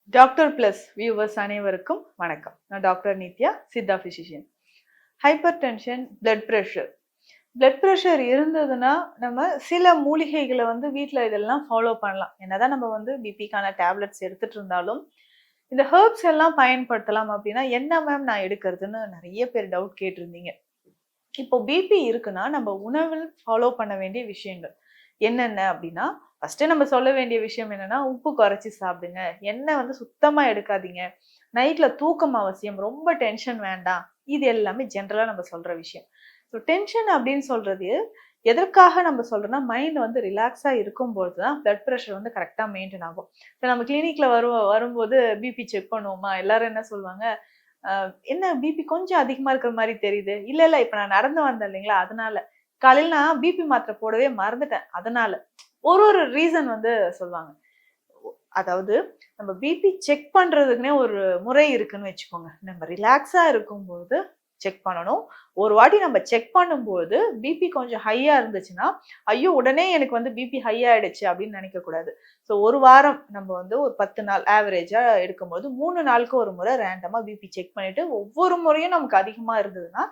Doctor plus viewers அனைவருக்கும் வணக்கம். நான் doctor Nithya, Siddha physician. Hyper tension, blood pressure இருந்ததுன்னா நம்ம சில மூலிகைகளை வீட்டில் இதெல்லாம் ஃபாலோ பண்ணலாம். என்னதான் நம்ம பிபிக்கான டேப்லெட்ஸ் எடுத்துட்டு இருந்தாலும் இந்த ஹெர்ப்ஸ் எல்லாம் பயன்படுத்தலாம். அப்படின்னா என்ன மேம் நான் எடுக்கிறதுன்னு நிறைய பேர் டவுட் கேட்டிருந்தீங்க. இப்போ பிபி இருக்குன்னா நம்ம உணவில் ஃபாலோ பண்ண வேண்டிய விஷயங்கள் என்னென்ன அப்படின்னா, ஃபர்ஸ்ட் நம்ம சொல்ல வேண்டிய விஷயம் என்னன்னா, உப்பு குறைச்சி சாப்பிடுங்க, எண்ணெய் சுத்தமா எடுக்காதீங்க, நைட்ல தூக்கம் அவசியம், ரொம்ப டென்ஷன் வேண்டாம். இது எல்லாமே ஜென்ரலா நம்ம சொல்ற விஷயம். ஸோ டென்ஷன் அப்படின்னு சொல்றது எதற்காக நம்ம சொல்றோம்னா, மைண்ட் ரிலாக்ஸா இருக்கும்போது தான் பிளட் ப்ரெஷர் கரெக்டா மெயின்டைன் ஆகும். இப்போ நம்ம கிளினிக்ல வரும்போது பிபி செக் பண்ணுவோமா, எல்லாரும் என்ன சொல்லுவாங்க, என்ன பிபி கொஞ்சம் அதிகமா இருக்கிற மாதிரி தெரியுது. இல்ல இல்ல இப்ப நான் நடந்து வந்தேன் இல்லைங்களா, அதனால. காலையில நான் பிபி மாத்திரை போடவே மறந்துட்டேன், அதனால. ஒரு ஒரு ரீசன் சொல்லுவாங்க. அதாவது நம்ம பிபி செக் பண்றதுக்குன்னே ஒரு முறை இருக்குன்னு வச்சுக்கோங்க. நம்ம ரிலாக்ஸா இருக்கும்போது செக் பண்ணணும். ஒரு வாட்டி நம்ம செக் பண்ணும்போது பிபி கொஞ்சம் ஹையா இருந்துச்சுன்னா, ஐயோ உடனே எனக்கு பிபி ஹை ஆயிடுச்சு அப்படின்னு நினைக்க கூடாது. ஸோ ஒரு வாரம் நம்ம ஒரு 10 நாள் ஆவரேஜா எடுக்கும்போது 3 நாளுக்கு ஒரு முறை ரேண்டமா பிபி செக் பண்ணிட்டு, ஒவ்வொரு முறையும் நமக்கு அதிகமா இருந்ததுன்னா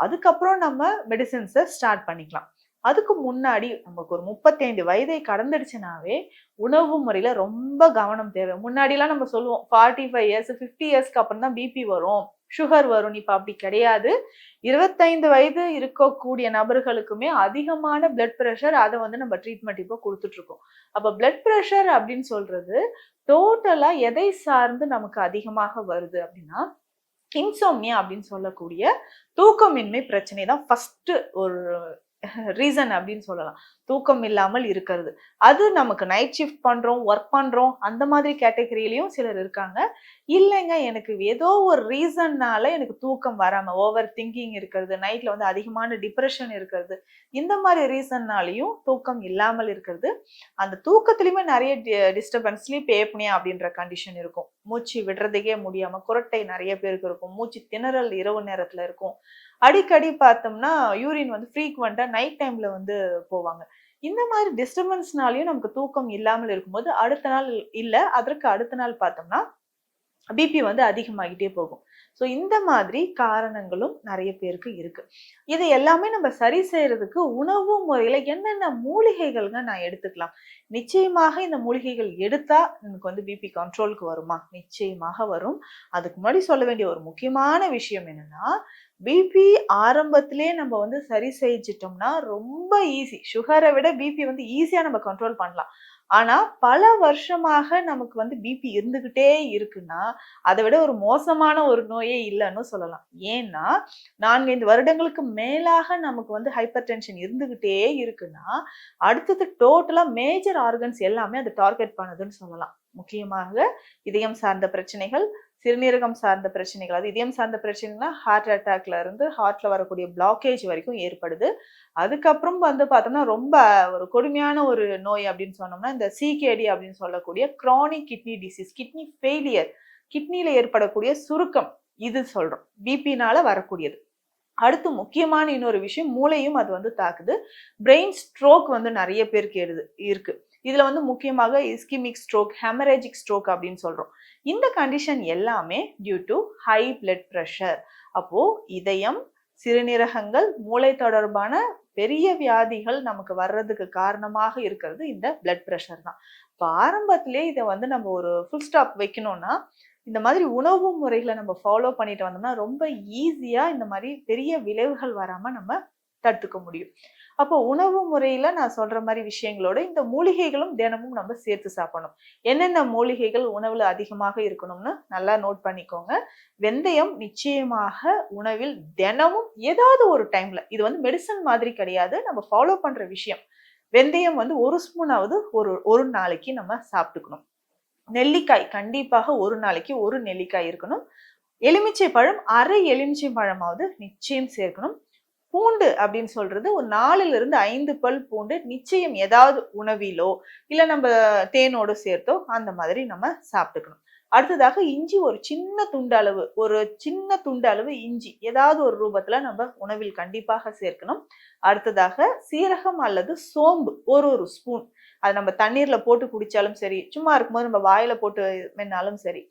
அதுக்கப்புறம் நம்ம மெடிசின்ஸை ஸ்டார்ட் பண்ணிக்கலாம். அதுக்கு முன்னாடி நமக்கு ஒரு 35 வயதை கடந்துடுச்சுனாவே உணவு முறையில ரொம்ப கவனம் தேவை. முன்னாடிலாம் நம்ம சொல்லுவோம் 45 இயர்ஸ் 50 இயர்ஸ்க்கு அப்புறம் தான் பிபி வரும், சுகர் வரும். இப்ப அப்படி கிடையாது. 25 வயது இருக்கக்கூடிய நபர்களுக்குமே அதிகமான பிளட் பிரஷர், அதை நம்ம ட்ரீட்மெண்ட் இப்போ கொடுத்துட்டு இருக்கோம். அப்ப பிளட் பிரஷர் அப்படின்னு சொல்றது டோட்டலா எதை சார்ந்து நமக்கு அதிகமாக வருது அப்படின்னா, இன்சோம்னியா அப்படின்னு சொல்லக்கூடிய தூக்கமின்மை பிரச்சனை தான் ஃபர்ஸ்ட் ஒரு ரீசன் அப்படின்னு சொல்லலாம். தூக்கம் இல்லாமல் இருக்கிறது. அது நமக்கு நைட் ஷிஃப்ட் பண்றோம், ஒர்க் பண்றோம், அந்த மாதிரி கேட்டகரியிலயும் சிலர் இருக்காங்க. இல்லைங்க எனக்கு ஏதோ ஒரு ரீசன்னால எனக்கு தூக்கம் வராம ஓவர் திங்கிங் இருக்கிறது, நைட்ல அதிகமான டிப்ரெஷன் இருக்கிறது, இந்த மாதிரி ரீசன்னாலையும் தூக்கம் இல்லாமல் இருக்கிறது. அந்த தூக்கத்திலுமே நிறைய டிஸ்டர்பன்ஸ், ஸ்லீப் ஏப்னியா அப்படின்ற கண்டிஷன் இருக்கும். மூச்சு விடுறதுக்கே முடியாம குரட்டை நிறைய பேருக்கு இருக்கும், மூச்சு திணறல் இரவு நேரத்துல இருக்கும். அடிக்கடி பார்த்தோம்னா யூரின் ஃப்ரீக்வெண்டா நைட் டைம்ல போவாங்க. இந்த மாதிரி டிஸ்டர்பன்ஸ்னாலயும் நமக்கு தூக்கம் இல்லாமல் இருக்கும்போது அடுத்த நாள் இல்ல, அதற்கு அடுத்த நாள் பார்த்தோம்னா பிபி அதிகமாகிட்டே போகும். ஸோ இந்த மாதிரி காரணங்களும் நிறைய பேருக்கு இருக்கு. இது எல்லாமே நம்ம சரி செய்யறதுக்கு உணவு முறையில என்னென்ன மூலிகைகள்ங்க நான் எடுத்துக்கலாம். நிச்சயமாக இந்த மூலிகைகள் எடுத்தா நமக்கு பிபி கண்ட்ரோலுக்கு வருமா? நிச்சயமாக வரும். அதுக்கு முன்னாடி சொல்ல வேண்டிய ஒரு முக்கியமான விஷயம் என்னன்னா, பிபி ஆரம்பத்திலே நம்ம சரி செஞ்சிட்டோம்னா ரொம்ப ஈஸி. சுகரை விட பிபி ஈஸியா நம்ம கண்ட்ரோல் பண்ணலாம். ஆனா பல வருஷமாக நமக்கு பிபி இருந்துகிட்டே இருக்குன்னா, அதை விட ஒரு மோசமான ஒரு நோயே இல்லைன்னு சொல்லலாம். ஏன்னா 4-5 வருடங்களுக்கு மேலாக நமக்கு ஹைப்பர் டென்ஷன் இருந்துகிட்டே இருக்குன்னா, அடுத்தது டோட்டலா மேஜர் ஆர்கன்ஸ் எல்லாமே அதை டார்கெட் பண்ணுதுன்னு சொல்லலாம். முக்கியமாக இதயம் சார்ந்த பிரச்சனைகள், சிறுநீரகம் சார்ந்த பிரச்சனைகள். அது இதயம் சார்ந்த பிரச்சனைனா ஹார்ட் அட்டாக்ல இருந்து ஹார்ட்ல வரக்கூடிய பிளாக்கேஜ் வரைக்கும் ஏற்படுது. அதுக்கப்புறம் பார்த்தோம்னா ரொம்ப ஒரு கொடுமையான ஒரு நோய் அப்படின்னு சொன்னோம்னா, இந்த சிகேடி அப்படின்னு சொல்லக்கூடிய chronic kidney disease, kidney failure, கிட்னில ஏற்படக்கூடிய சுருக்கம், இது சொல்றோம். பிபினால வரக்கூடியது. அடுத்து முக்கியமான இன்னொரு விஷயம், மூளையும் அது தாக்குது. பிரெயின் ஸ்ட்ரோக் நிறைய பேருக்கு இருக்கு. இதுல முக்கியமாக இஸ்கிமிக் ஸ்ட்ரோக், ஹெமரேஜிக் ஸ்ட்ரோக் அப்படின்னு சொல்றோம். இந்த கண்டிஷன் எல்லாமே due to high blood pressure. அப்போ இதயம், சிறுநீரகங்கள், மூளை தொடர்பான பெரிய வியாதிகள் நமக்கு வர்றதுக்கு காரணமாக இருக்கிறது இந்த பிளட் பிரஷர் தான். இப்போ ஆரம்பத்திலே இதை நம்ம ஒரு ஃபுல் ஸ்டாப் வைக்கணும்னா, இந்த மாதிரி உணவு முறைகளை நம்ம ஃபாலோ பண்ணிட்டு வந்தோம்னா ரொம்ப ஈஸியா இந்த மாதிரி பெரிய விளைவுகள் வராம நம்ம தடுத்துக்க முடியும். அப்போ உணவு முறையில நான் சொல்ற மாதிரி விஷயங்களோட இந்த மூலிகைகளும் தினமும் நம்ம சேர்த்து சாப்பிடணும். என்னென்ன மூலிகைகள் உணவுல அதிகமாக இருக்கணும்னு நல்லா நோட் பண்ணிக்கோங்க. வெந்தயம் நிச்சயமாக உணவில் தினமும் ஏதாவது ஒரு டைம்ல, இது மெடிசன் மாதிரி கிடையாது, நம்ம ஃபாலோ பண்ற விஷயம். வெந்தயம் ஒரு ஸ்பூனாவது ஒரு நாளைக்கு நம்ம சாப்பிட்டுக்கணும். நெல்லிக்காய் கண்டிப்பாக ஒரு நாளைக்கு ஒரு நெல்லிக்காய் இருக்கணும். எலுமிச்சை பழம், அரை எலுமிச்சை பழமாவது நிச்சயம் சேர்க்கணும். பூண்டு அப்படின்னு சொல்றது ஒரு 4லிருந்து 5 பல் பூண்டு நிச்சயம் ஏதாவது உணவிலோ இல்ல நம்ம தேனோடு சேர்த்தோ அந்த மாதிரி நம்ம சாப்பிட்டுக்கணும். அடுத்ததாக இஞ்சி ஒரு சின்ன துண்டு அளவு இஞ்சி ஏதாவது ஒரு ரூபத்துல நம்ம உணவில் கண்டிப்பாக சேர்க்கணும். அடுத்ததாக சீரகம் அல்லது சோம்பு ஒரு ஸ்பூன். அது நம்ம தண்ணீர்ல போட்டு குடிச்சாலும் சரி, சும்மா இருக்கும்போது நம்ம வாயில போட்டு மென்னாலும் சரி.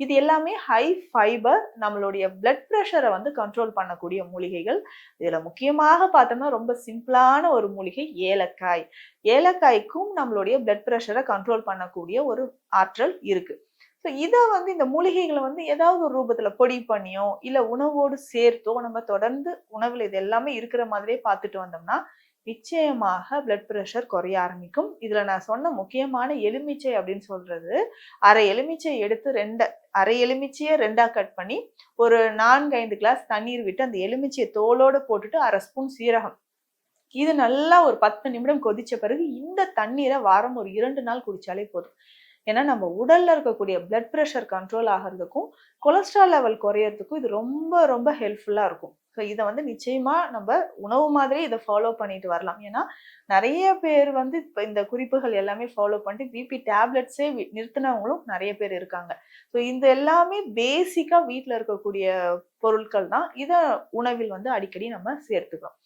இது எல்லாமே ஹை ஃபைபர், நம்மளுடைய பிளட் பிரஷரை வந்து கண்ட்ரோல் பண்ணக்கூடிய மூலிகைகள். இதுல முக்கியமாக பார்த்தோம்னா ரொம்ப சிம்பிளான ஒரு மூலிகை ஏலக்காய். ஏலக்காய்க்கும் நம்மளுடைய பிளட் பிரஷரை கண்ட்ரோல் பண்ணக்கூடிய ஒரு ஆற்றல் இருக்கு. ஸோ இதை வந்து இந்த மூலிகைகளை வந்து ஏதாவது ஒரு ரூபத்துல பொடி பண்ணியோ இல்ல உணவோடு சேர்த்தோ நம்ம தொடர்ந்து உணவுல இது எல்லாமே இருக்கிற மாதிரியே பார்த்துட்டு வந்தோம்னா நிச்சயமாக பிளட் பிரஷர் குறைய ஆரம்பிக்கும். இதுல நான் சொன்ன முக்கியமான எலுமிச்சை அப்படின்னு சொல்றது, அரை எலுமிச்சை எடுத்து அரை எலுமிச்சையை 2ஆ கட் பண்ணி ஒரு 4-5 கிளாஸ் தண்ணீர் விட்டு அந்த எலுமிச்சையை தோலோட போட்டுட்டு 1/2 ஸ்பூன் சீரகம், இது நல்லா ஒரு 10 நிமிடம் கொதிச்ச பிறகு இந்த தண்ணீரை வாரம் ஒரு 2 நாள் குடிச்சாலே போதும். ஏன்னா நம்ம உடல்ல இருக்கக்கூடிய பிளட் பிரஷர் கண்ட்ரோல் ஆகிறதுக்கும் கொலஸ்ட்ரால் லெவல் குறையறதுக்கும் இது ரொம்ப ரொம்ப ஹெல்ப்ஃபுல்லா இருக்கும். ஸோ இதை வந்து நிச்சயமா நம்ம உணவு மாதிரி இதை ஃபாலோ பண்ணிட்டு வரலாம். ஏன்னா நிறைய பேர் வந்து இப்போ இந்த குறிப்புகள் எல்லாமே ஃபாலோ பண்ணிட்டு பிபி டேப்லெட்ஸே நிறுத்தினவங்களும் நிறைய பேர் இருக்காங்க. ஸோ இந்த எல்லாமே பேசிக்கா வீட்டில் இருக்கக்கூடிய பொருட்கள் தான். இதை உணவில் வந்து அடிக்கடி நம்ம சேர்த்துக்கிறோம்.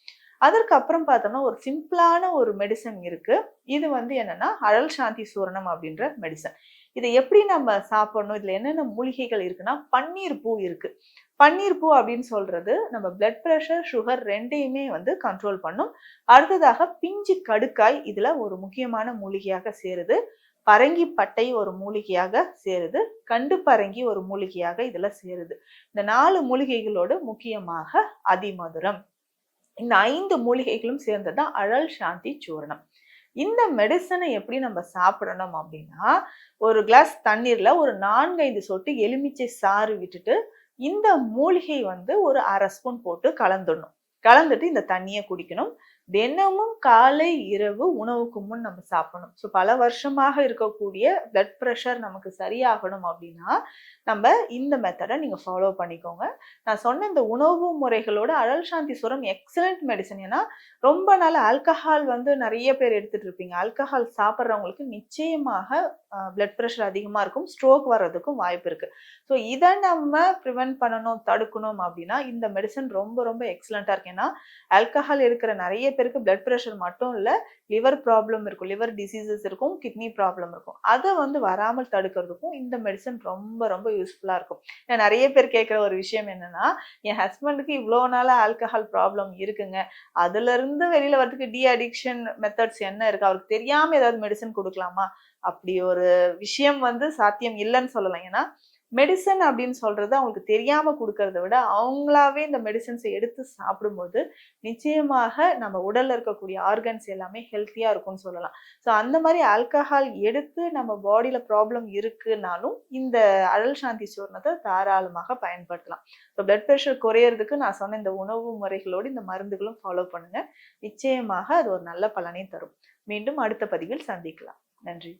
அதற்கு அப்புறம் பார்த்தோம்னா ஒரு சிம்பிளான ஒரு மெடிசன் இருக்கு. இது வந்து என்னன்னா அழல் சாந்தி சூரணம் அப்படின்ற மெடிசன். இதை எப்படி நம்ம சாப்பிடணும், இதுல என்னென்ன மூலிகைகள் இருக்குன்னா பன்னீர் பூ இருக்கு. பன்னீர் பூ அப்படின்னு சொல்றது நம்ம பிளட் பிரஷர், சுகர் ரெண்டையுமே வந்து கண்ட்ரோல் பண்ணும். அடுத்ததாக பிஞ்சு கடுக்காய் இதுல ஒரு முக்கியமான மூலிகையாக சேருது. பரங்கி பட்டை ஒரு மூலிகையாக சேருது. கண்டு பரங்கி ஒரு மூலிகையாக இதுல சேருது. இந்த 4 மூலிகைகளோடு முக்கியமாக அதிமதுரம், இந்த 5 மூலிகைகளும் சேர்ந்ததுதான் அழல் சாந்தி சூரணம். இந்த மெடிசனை எப்படி நம்ம சாப்பிடணும் அப்படின்னா, ஒரு கிளாஸ் தண்ணீர்ல ஒரு 4-5 சொட்டு எலுமிச்சை சாறு விட்டுட்டு இந்த மூலிகை வந்து ஒரு 1/2 ஸ்பூன் போட்டு கலந்துடணும். கலந்துட்டு இந்த தண்ணியை குடிக்கணும். தினமும் காலை இரவு உணவுக்கு முன் நம்ம சாப்பிடணும். ஸோ பல வருஷமாக இருக்கக்கூடிய பிளட் ப்ரெஷர் நமக்கு சரியாகணும் அப்படின்னா நம்ம இந்த மெத்தடை நீங்க ஃபாலோ பண்ணிக்கோங்க. நான் சொன்ன இந்த உணவு முறைகளோட அழல் சாந்தி சூரம் எக்ஸலண்ட் மெடிசன். ஏன்னா ரொம்ப நாள் ஆல்கஹால் வந்து நிறைய பேர் எடுத்துட்டு இருப்பீங்க. ஆல்கஹால் சாப்பிட்றவங்களுக்கு நிச்சயமாக பிளட் ப்ரெஷர் அதிகமா இருக்கும், ஸ்ட்ரோக் வர்றதுக்கும் வாய்ப்பு இருக்கு. ஸோ இதை நம்ம ப்ரிவென்ட் பண்ணணும், தடுக்கணும் அப்படின்னா இந்த மெடிசன் ரொம்ப ரொம்ப எக்ஸலண்டா இருக்கு. ஏன்னா ஆல்கஹால் இருக்கிற நிறைய பேருக்கு பிளட் ப்ரெஷர் மட்டும் இல்ல, லிவர் ப்ராப்ளம் இருக்கும், லிவர் டிசீசஸ் இருக்கும், கிட்னி ப்ராப்ளம் இருக்கும். அதை வந்து வராமல் தடுக்கிறதுக்கும் இந்த மெடிசன் ரொம்ப ரொம்ப யூஸ்ஃபுல்லா இருக்கும். நிறைய பேர் கேட்குற ஒரு விஷயம் என்னன்னா, என் ஹஸ்பண்டுக்கு இவ்வளோ நாளா ஆல்கஹால் ப்ராப்ளம் இருக்குங்க, அதுல இருந்து வெளியில வரதுக்கு டி அடிக்ஷன் மெத்தட்ஸ் என்ன இருக்கு, அவருக்கு தெரியாம ஏதாவது மெடிசன் கொடுக்கலாமா? அப்படி ஒரு விஷயம் வந்து சாத்தியம் இல்லைன்னு சொல்லலாம். ஏன்னா மெடிசன் அப்படின்னு சொல்றது அவங்களுக்கு தெரியாம கொடுக்கறத விட அவங்களாவே இந்த மெடிசன்ஸை எடுத்து சாப்பிடும்போது நிச்சயமாக நம்ம உடல்ல இருக்கக்கூடிய ஆர்கன்ஸ் எல்லாமே ஹெல்த்தியா இருக்கும்னு சொல்லலாம். ஸோ அந்த மாதிரி ஆல்கஹால் எடுத்து நம்ம பாடியில ப்ராப்ளம் இருக்குனாலும் இந்த அழல் சாந்தி சூர்ணத்தை தாராளமாக பயன்படுத்தலாம். ஸோ பிளட் ப்ரெஷர் குறையறதுக்கு நான் சொன்ன இந்த உணவு முறைகளோடு இந்த மருந்துகளும் ஃபாலோ பண்ணுங்க. நிச்சயமாக அது ஒரு நல்ல பலனை தரும். மீண்டும் அடுத்த பதிவில் சந்திக்கலாம். நன்றி.